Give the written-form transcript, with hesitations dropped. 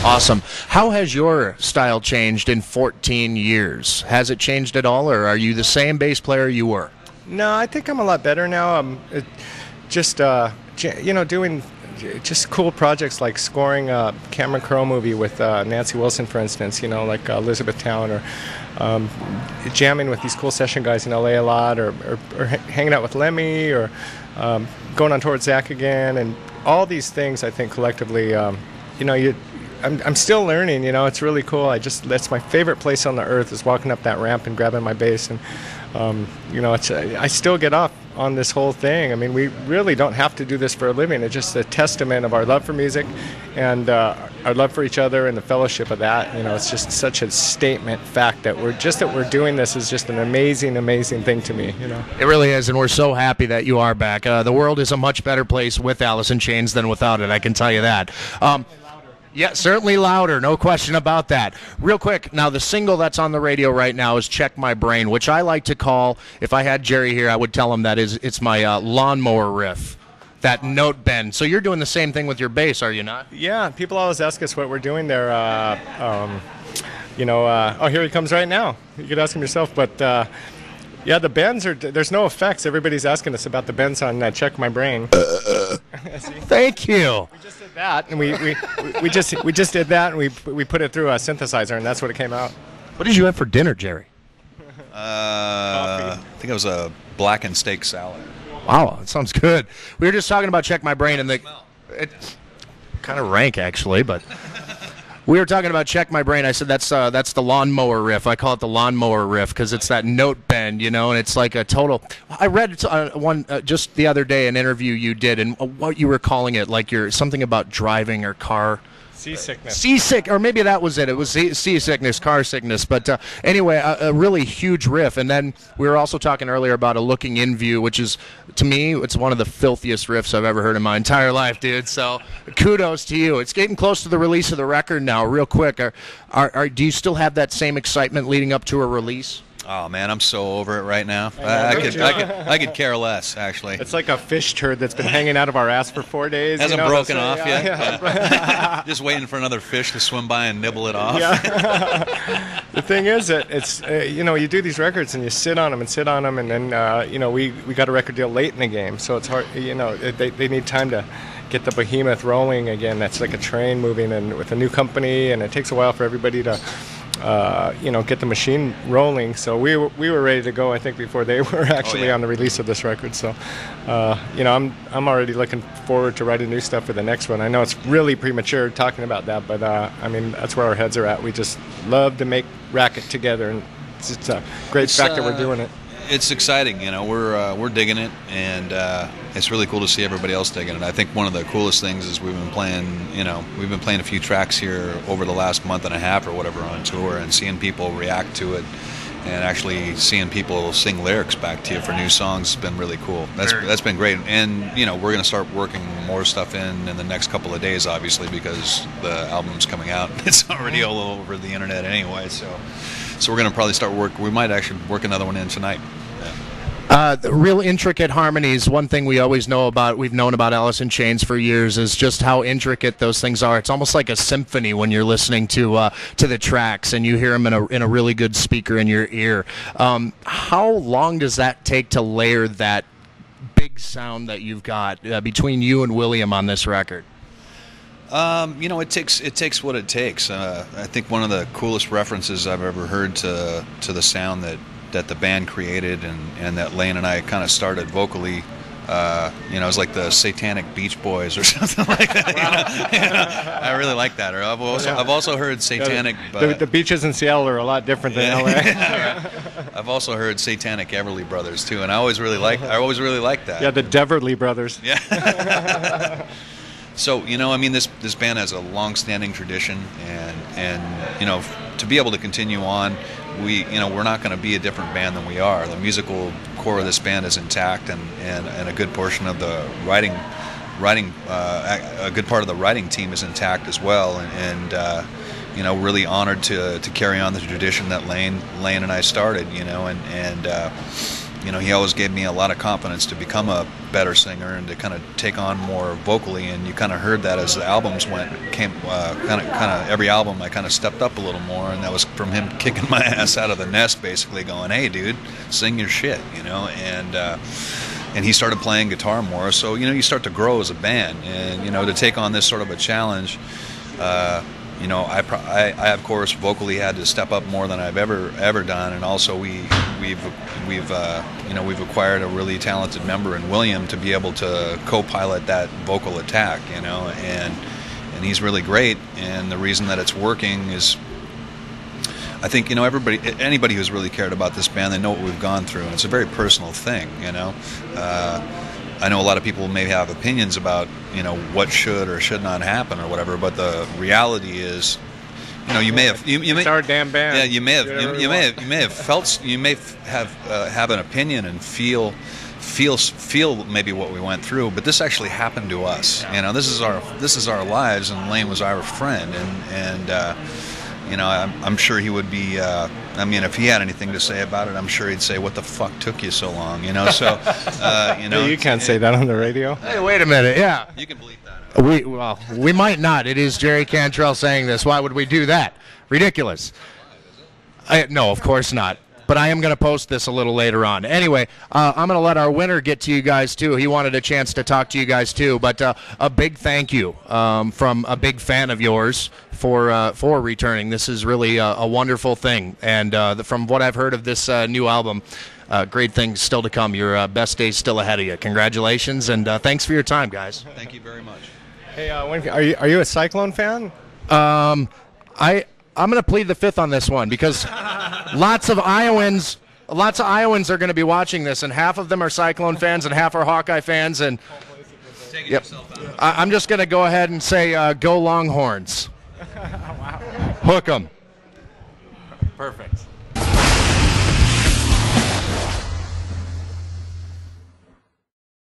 Awesome. How has your style changed in 14 years? Has it changed at all, or are you the same bass player you were? No, I think I'm a lot better now. Just doing just cool projects like scoring a Cameron Crowe movie with Nancy Wilson, for instance, like Elizabethtown, or jamming with these cool session guys in LA a lot, or hanging out with Lemmy, or going on tour with Zach again, and all these things I think collectively, I'm still learning, it's really cool. That's my favorite place on the earth, is walking up that ramp and grabbing my bass, and I still get off on this whole thing. I mean, we really don't have to do this for a living. It's just a testament of our love for music and our love for each other and the fellowship of that. It's just such a statement fact that we're doing this is just an amazing, amazing thing to me. It really is, and we're so happy that you are back. The world is a much better place with Alice in Chains than without it, I can tell you that. Yeah, certainly louder, no question about that. Real quick, now the single that's on the radio right now is Check My Brain, which I like to call, if I had Jerry here, I would tell him that it's my lawnmower riff, that note bend. So you're doing the same thing with your bass, are you not? Yeah, people always ask us what we're doing there. Here he comes right now. You could ask him yourself, but... yeah, the bends there's no effects. Everybody's asking us about the bends on Check My Brain. Thank you. We just did that, and we just did that, and we put it through a synthesizer, and that's what it came out. What did you have for dinner, Jerry? I think it was a blackened steak salad. Wow, that sounds good. We were just talking about Check My Brain, and it's kind of rank, actually, but... We were talking about Check My Brain. I said that's the lawnmower riff. I call it the lawnmower riff because it's that note bend, and it's like a total. I read one just the other day, an interview you did, and what you were calling it, like you're something about driving or car. Seasickness. Or maybe that was it. It was seasickness, car sickness. But anyway, a really huge riff. And then we were also talking earlier about a looking in view, which is, to me, it's one of the filthiest riffs I've ever heard in my entire life, dude. So kudos to you. It's getting close to the release of the record now. Real quick, do you still have that same excitement leading up to a release? Oh man, I'm so over it right now. I could care less, actually. It's like a fish turd that's been hanging out of our ass for 4 days. Hasn't broken off yet. Yeah. Just waiting for another fish to swim by and nibble it off. Yeah. The thing is that it's you do these records and you sit on them, and then we got a record deal late in the game, so it's hard. They need time to get the behemoth rolling again. That's like a train moving, and with a new company, and it takes a while for everybody to. Get the machine rolling. So we were ready to go, I think, before they were actually on the release of this record. So, I'm already looking forward to writing new stuff for the next one. I know it's really premature talking about that, but that's where our heads are at. We just love to make racket together, and it's a great fact that we're doing it. It's exciting, we're digging it, and it's really cool to see everybody else digging it. I think one of the coolest things is we've been playing a few tracks here over the last month and a half or whatever on tour, and seeing people react to it, and actually seeing people sing lyrics back to you for new songs has been really cool. That's been great, and we're going to start working more stuff in the next couple of days, obviously, because the album's coming out. It's already all over the internet anyway, so we're going to probably start work. We might actually work another one in tonight. The real intricate harmonies. One thing we've known about Alice in Chains for years is just how intricate those things are. It's almost like a symphony when you're listening to the tracks and you hear them in a really good speaker in your ear. How long does that take to layer that big sound that you've got between you and William on this record? It takes what it takes. I think one of the coolest references I've ever heard to the sound that the band created and that Lane and I kind of started vocally, it was like the Satanic Beach Boys or something like that. I really like that. Or I've also heard Satanic. The beaches in Seattle are a lot different than LA. I've also heard Satanic Everly Brothers too, and I always really liked that. Yeah, the Deverly Brothers. Yeah. So, this band has a long-standing tradition, and to be able to continue on, we're not going to be a different band than we are. The musical core of this band is intact, and a good portion of the writing, a good part of the writing team is intact as well, and really honored to carry on the tradition that Lane and I started, he always gave me a lot of confidence to become a better singer and to kind of take on more vocally. And you kind of heard that as the albums came kind of every album I kind of stepped up a little more, and that was from him kicking my ass out of the nest, basically going, "Hey, dude, sing your shit," and he started playing guitar more. So you start to grow as a band, and to take on this sort of a challenge. I of course vocally had to step up more than I've ever done, and also we've acquired a really talented member in William to be able to co-pilot that vocal attack, and he's really great. And the reason that it's working is, I think anybody who's really cared about this band, they know what we've gone through, and it's a very personal thing. I know a lot of people may have opinions about what should or should not happen or whatever, but the reality is, you may have It's our damn band. Yeah, you may have an opinion and feel maybe what we went through, but this actually happened to us. This is our lives, and Lane was our friend, and I'm sure he would be. If he had anything to say about it, I'm sure he'd say, "What the fuck took you so long?" So, You can't say that on the radio. Hey, wait a minute. Yeah. You can believe that. We might not. It is Jerry Cantrell saying this. Why would we do that? Ridiculous. No, of course not. But I am going to post this a little later on. Anyway, I'm going to let our winner get to you guys, too. He wanted a chance to talk to you guys, too. But a big thank you from a big fan of yours for returning. This is really a wonderful thing. And from what I've heard of this new album, great things still to come. Your best days still ahead of you. Congratulations, and thanks for your time, guys. Thank you very much. Hey, are you a Cyclone fan? I'm going to plead the fifth on this one because lots of Iowans are going to be watching this, and half of them are Cyclone fans and half are Hawkeye fans. And yep, I'm just going to go ahead and say, go Longhorns. Wow. Hook 'em. Perfect.